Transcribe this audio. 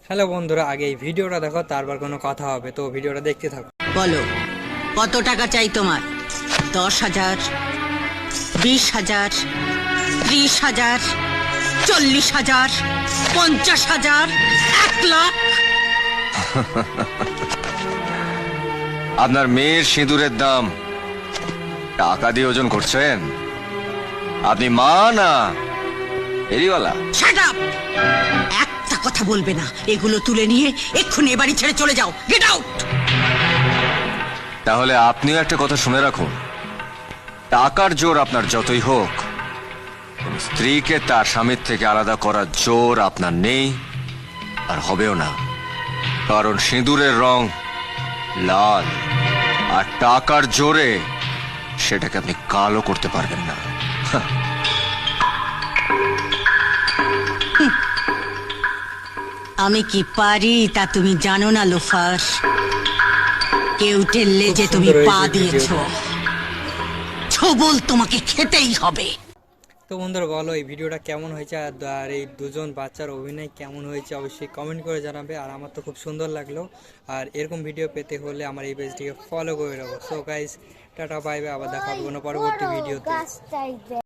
Hello বন্ধুরা, আগে এই ভিডিওটা দেখো, তারপর কোনো কথা হবে, তো ভিডিওটা দেখতে থাকো। বলো, কত টাকা চাই তোমার? 10,000, 20,000, 30,000, 40,000, 50,000, 1,00,000? আপনার মেয়ের সিঁদুরের দাম টাকা দিয়ে ওজন করছেন? আপনি মা না ফেরিওয়ালা? Shut up! একটা কথা বলবে না। এগুলো তুলে নিয়ে এক্ষুনি এ বাড়ি ছেড়ে চলে যাও। Get out! তাহলে আপনিও একটা কথা শুনে রাখুন, টাকার জোর আপনার যতই হোক, স্ত্রীকে তার স্বামীর থেকে আলাদা করার জোর আপনার নেই আর হবেও না। কারণ সিঁদুরের রং লাল, আর টাকার জোরে সেটাকে আপনি কালো করতে পারবেন না। আমি কি পারি তা তুমি জানো না লোফার। কেউ টেললে যে তুমি সুন্দর পা হয়েছে দিয়েছো, ছবল তোমাকে খেতেই হবে। তো বন্ধুরা বলো, এই ভিডিওটা কেমন হয়েছে আর এই দুজন বাচ্চার অভিনয় কেমন হয়েছে অবশ্যই কমেন্ট করে জানাবে। আর আমার তো খুব সুন্দর লাগলো। আর এরকম ভিডিও পেতে হলে আমার এই পেজটিকে ফলো করে রাখো। So guys, tata bye bye, আবার দেখা হবে কোনো পরবর্তী ভিডিওতে।